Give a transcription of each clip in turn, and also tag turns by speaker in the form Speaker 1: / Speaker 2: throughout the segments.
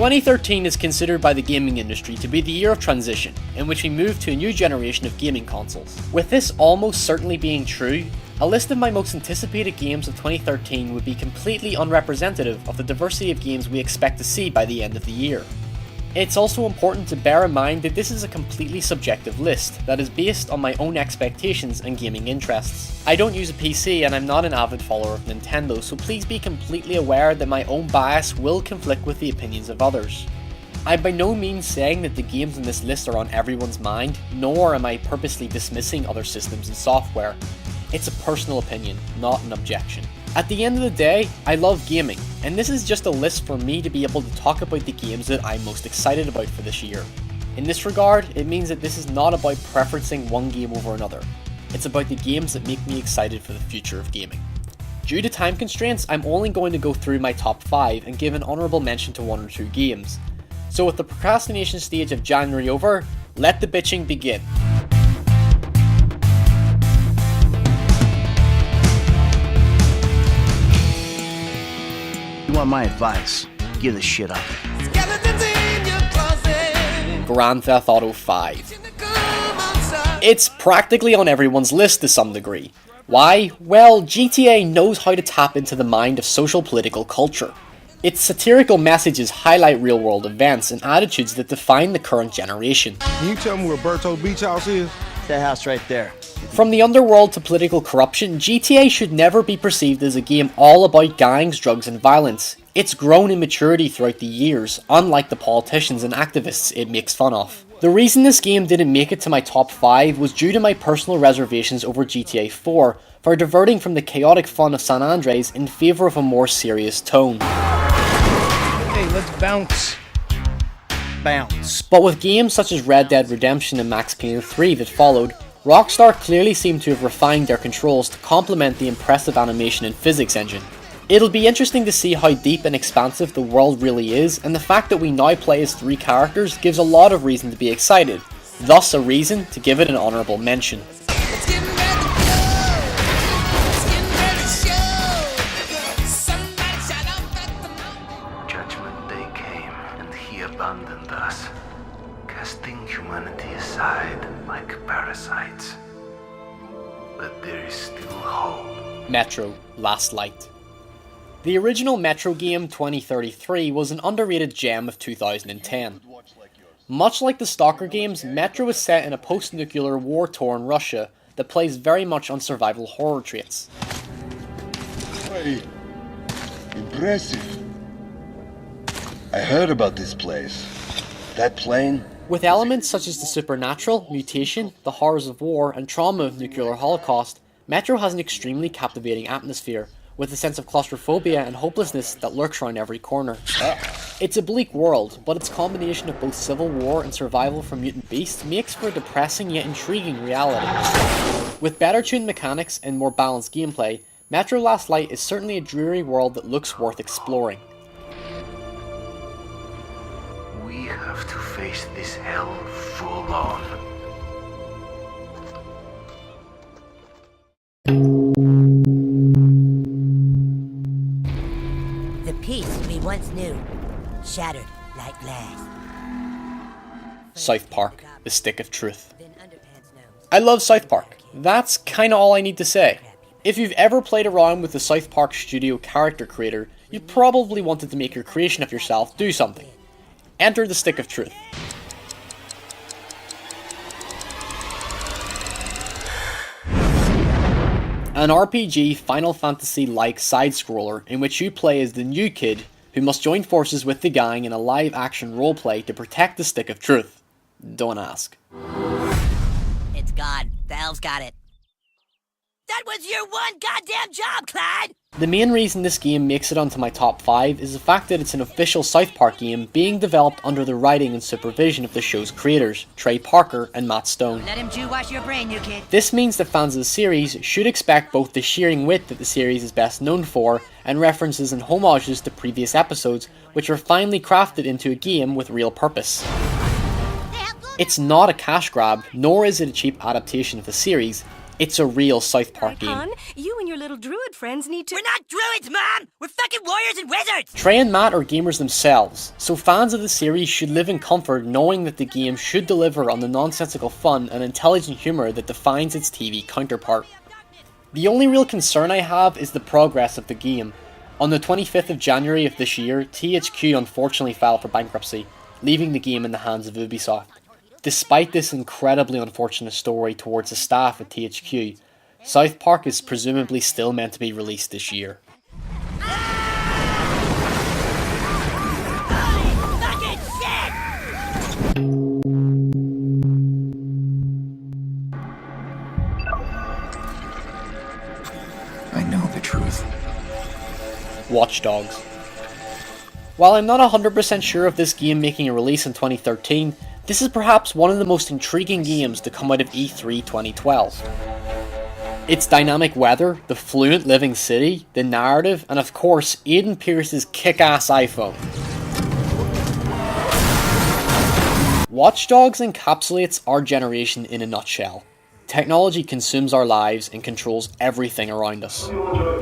Speaker 1: 2013 is considered by the gaming industry to be the year of transition, in which we move to a new generation of gaming consoles. With this almost certainly being true, a list of my most anticipated games of 2013 would be completely unrepresentative of the diversity of games we expect to see by the end of the year. It's also important to bear in mind that this is a completely subjective list that is based on my own expectations and gaming interests. I don't use a PC and I'm not an avid follower of Nintendo, so please be completely aware that my own bias will conflict with the opinions of others. I'm by no means saying that the games in this list are on everyone's mind, nor am I purposely dismissing other systems and software. It's a personal opinion, not an objection. At the end of the day, I love gaming, and this is just a list for me to be able to talk about the games that I'm most excited about for this year. In this regard, it means that this is not about preferencing one game over another. It's about the games that make me excited for the future of gaming. Due to time constraints, I'm only going to go through my top 5 and give an honourable mention to 1 or 2 games. So with the procrastination stage of January over, let the bitching begin.
Speaker 2: You want my advice? Give this shit up.
Speaker 1: Grand Theft Auto 5. It's practically on everyone's list to some degree. Why? Well, GTA knows how to tap into the mind of social political culture. Its satirical messages highlight real-world events and attitudes that define the current generation.
Speaker 3: Can you tell me where Berto Beach House is?
Speaker 2: That house right there.
Speaker 1: From the underworld to political corruption, GTA should never be perceived as a game all about gangs, drugs and violence. It's grown in maturity throughout the years, unlike the politicians and activists it makes fun of. The reason this game didn't make it to my top 5 was due to my personal reservations over GTA 4 for diverting from the chaotic fun of San Andreas in favour of a more serious tone.
Speaker 2: Hey, let's bounce. Bounce.
Speaker 1: But with games such as Red Dead Redemption and Max Payne 3 that followed, Rockstar clearly seemed to have refined their controls to complement the impressive animation and physics engine. It'll be interesting to see how deep and expansive the world really is, and the fact that we now play as 3 characters gives a lot of reason to be excited, thus a reason to give it an honourable mention.
Speaker 4: Judgment Day came and he abandoned us, casting humanity aside like parasites. But there is still hope.
Speaker 1: Metro: Last Light. The original Metro game 2033 was an underrated gem of 2010. Much like the Stalker games, Metro is set in a post-nuclear war-torn Russia that plays very much on survival horror traits.
Speaker 5: Hey, impressive. I heard about this place. That plane?
Speaker 1: With elements such as the supernatural, mutation, the horrors of war, and trauma of nuclear holocaust, Metro has an extremely captivating atmosphere, with a sense of claustrophobia and hopelessness that lurks around every corner. It's a bleak world, but its combination of both civil war and survival from mutant beasts makes for a depressing yet intriguing reality. With better tuned mechanics and more balanced gameplay, Metro Last Light is certainly a dreary world that looks worth exploring.
Speaker 4: We have to face this hell full on.
Speaker 6: The peace we once knew, shattered like glass.
Speaker 1: South Park: The Stick of Truth. I love South Park. That's kinda all I need to say. If you've ever played around with the South Park Studio character creator, you probably wanted to make your creation of yourself do something. Enter the Stick of Truth. An RPG Final Fantasy-like side-scroller in which you play as the new kid who must join forces with the gang in a live-action roleplay to protect the Stick of Truth. Don't ask.
Speaker 6: It's gone. The elves got it. That was your one goddamn job, Clyde!
Speaker 1: The main reason this game makes it onto my top 5 is the fact that it's an official South Park game being developed under the writing and supervision of the show's creators, Trey Parker and Matt Stone.
Speaker 6: Let him Jew wash your brain, you kid.
Speaker 1: This means that fans of the series should expect both the shearing wit that the series is best known for, and references and homages to previous episodes, which are finely crafted into a game with real purpose. It's not a cash grab, nor is it a cheap adaptation of the series. It's a real South Park
Speaker 7: Right,
Speaker 1: game.
Speaker 7: hon, you and your little druid friends need to—
Speaker 6: We're not druids, Mom! We're fucking warriors and wizards!
Speaker 1: Trey and Matt are gamers themselves, so fans of the series should live in comfort knowing that the game should deliver on the nonsensical fun and intelligent humour that defines its TV counterpart. The only real concern I have is the progress of the game. On the 25th of January of this year, THQ unfortunately filed for bankruptcy, leaving the game in the hands of Ubisoft. Despite this incredibly unfortunate story towards the staff at THQ, South Park is presumably still meant to be released this year.
Speaker 6: Fucking shit!
Speaker 8: I know the truth.
Speaker 1: Watch Dogs. While I'm not 100% sure of this game making a release in 2013, this is perhaps one of the most intriguing games to come out of E3 2012. Its dynamic weather, the fluent living city, the narrative, and of course Aiden Pierce's kick-ass iPhone. Watch Dogs encapsulates our generation in a nutshell. Technology consumes our lives and controls everything around us.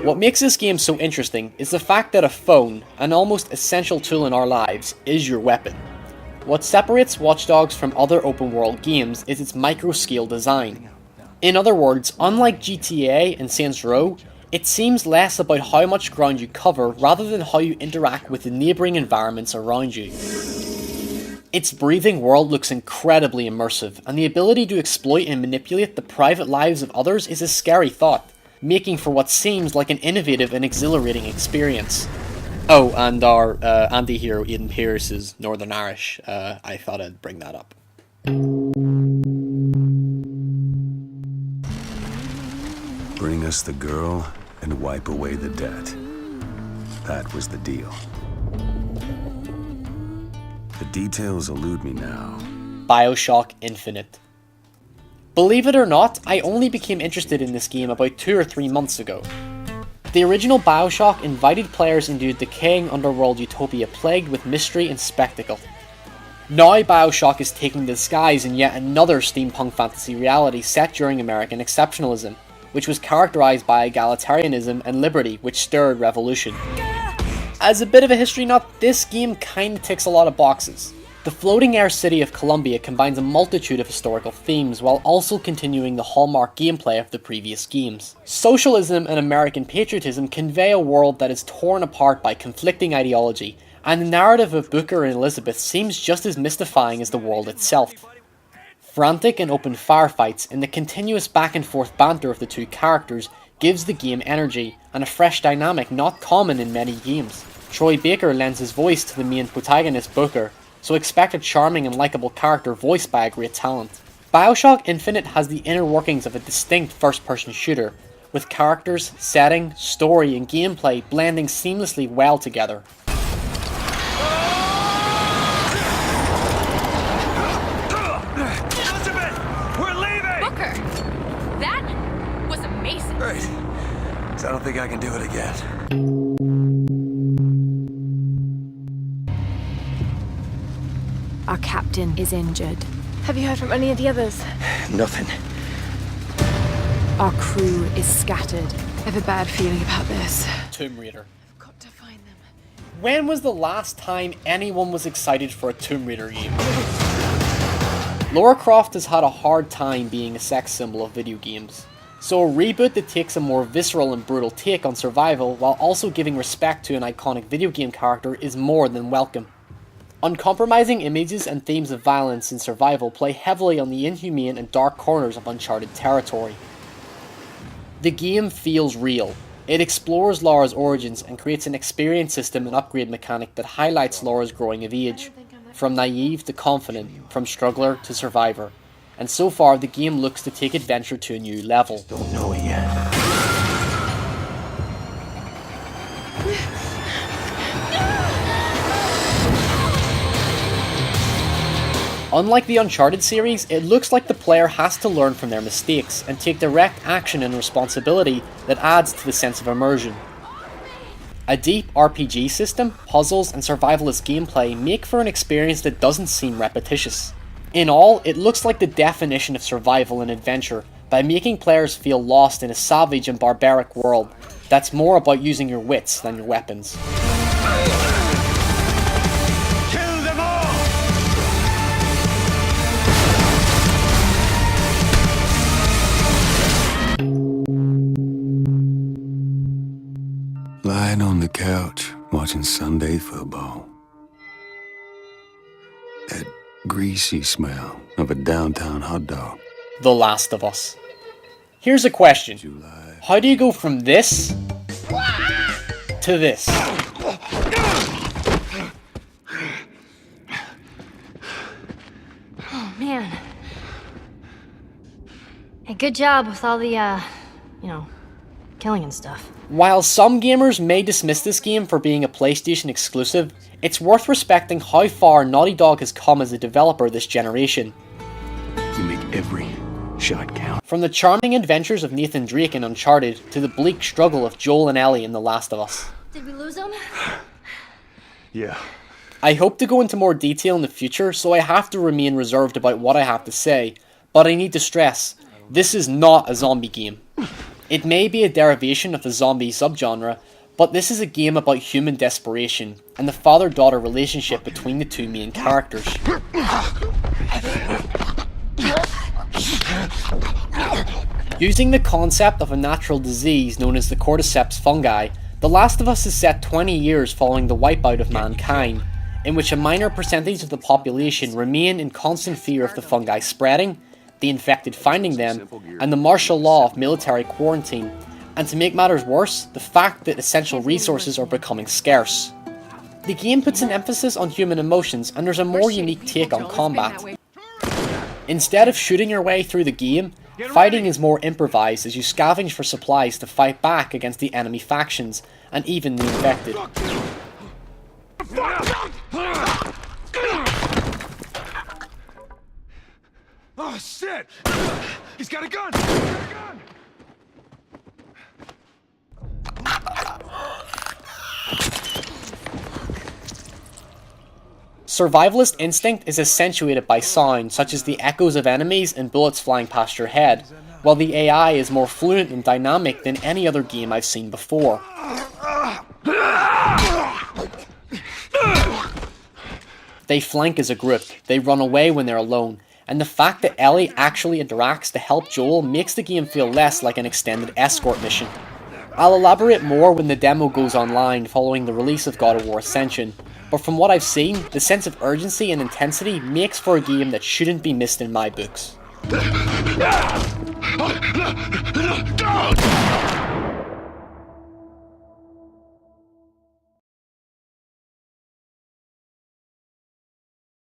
Speaker 1: What makes this game so interesting is the fact that a phone, an almost essential tool in our lives, is your weapon. What separates Watch Dogs from other open world games is its micro-scale design. In other words, unlike GTA and Saints Row, it seems less about how much ground you cover rather than how you interact with the neighbouring environments around you. Its breathing world looks incredibly immersive, and the ability to exploit and manipulate the private lives of others is a scary thought, making for what seems like an innovative and exhilarating experience. Oh, and our anti-hero Aiden Pierce is Northern Irish. I thought I'd bring that up.
Speaker 9: Bring us the girl and wipe away the debt. That was the deal. The details elude me now.
Speaker 1: BioShock Infinite. Believe it or not, I only became interested in this game about 2 or 3 months ago. The original BioShock invited players into a decaying underworld utopia plagued with mystery and spectacle. Now BioShock is taking the skies in yet another steampunk fantasy reality set during American exceptionalism, which was characterised by egalitarianism and liberty which stirred revolution. As a bit of a history nut, this game kinda ticks a lot of boxes. The floating air city of Columbia combines a multitude of historical themes while also continuing the hallmark gameplay of the previous games. Socialism and American patriotism convey a world that is torn apart by conflicting ideology, and the narrative of Booker and Elizabeth seems just as mystifying as the world itself. Frantic and open firefights and the continuous back and forth banter of the two characters gives the game energy and a fresh dynamic not common in many games. Troy Baker lends his voice to the main protagonist Booker, so expect a charming and likeable character voiced by a great talent. BioShock Infinite has the inner workings of a distinct first-person shooter, with characters, setting, story and gameplay blending seamlessly well together.
Speaker 9: Elizabeth! We're leaving!
Speaker 10: Booker! That was amazing.
Speaker 9: Great. So I don't think I can do it again.
Speaker 11: Our captain is injured. Have you heard from any of the others?
Speaker 2: Nothing.
Speaker 11: Our crew is scattered. I have a bad feeling about this.
Speaker 1: Tomb Raider.
Speaker 11: I've got to find them.
Speaker 1: When was the last time anyone was excited for a Tomb Raider game? Lara Croft has had a hard time being a sex symbol of video games, so a reboot that takes a more visceral and brutal take on survival while also giving respect to an iconic video game character is more than welcome. Uncompromising images and themes of violence in survival play heavily on the inhumane and dark corners of uncharted territory. The game feels real. It explores Lara's origins and creates an experience system and upgrade mechanic that highlights Lara's growing of age, from naive to confident, from struggler to survivor, and so far the game looks to take adventure to a new level.
Speaker 2: Don't know it yet.
Speaker 1: Unlike the Uncharted series, it looks like the player has to learn from their mistakes and take direct action and responsibility that adds to the sense of immersion. A deep RPG system, puzzles and survivalist gameplay make for an experience that doesn't seem repetitious. In all, it looks like the definition of survival and adventure, by making players feel lost in a savage and barbaric world that's more about using your wits than your weapons.
Speaker 5: Kill them all!
Speaker 9: Lying on the couch, watching Sunday football. That greasy smell of a downtown hot dog.
Speaker 1: The Last of Us. Here's a question. How do you go from this to this?
Speaker 11: Oh, man. Hey, good job with all the, killing and stuff.
Speaker 1: While some gamers may dismiss this game for being a PlayStation exclusive, it's worth respecting how far Naughty Dog has come as a developer this generation.
Speaker 9: You make every shot count.
Speaker 1: From the charming adventures of Nathan Drake in Uncharted to the bleak struggle of Joel and Ellie in The Last of Us.
Speaker 11: Did we lose him?
Speaker 5: Yeah.
Speaker 1: I hope to go into more detail in the future, so I have to remain reserved about what I have to say, but I need to stress, this is not a zombie game. It may be a derivation of the zombie subgenre, but this is a game about human desperation and the father-daughter relationship between the two main characters. Using the concept of a natural disease known as the cordyceps fungi, The Last of Us is set 20 years following the wipeout of mankind, in which a minor percentage of the population remain in constant fear of the fungi spreading, the infected finding them, and the martial law of military quarantine, and to make matters worse, the fact that essential resources are becoming scarce. The game puts an emphasis on human emotions, and there's a more unique take on combat. Instead of shooting your way through the game, fighting is more improvised as you scavenge for supplies to fight back against the enemy factions, and even the infected.
Speaker 5: Oh shit! He's got a gun!
Speaker 1: Survivalist instinct is accentuated by sound, such as the echoes of enemies and bullets flying past your head, while the AI is more fluent and dynamic than any other game I've seen before. They flank as a group, they run away when they're alone, and the fact that Ellie actually interacts to help Joel makes the game feel less like an extended escort mission. I'll elaborate more when the demo goes online following the release of God of War Ascension, but from what I've seen, the sense of urgency and intensity makes for a game that shouldn't be missed in my books.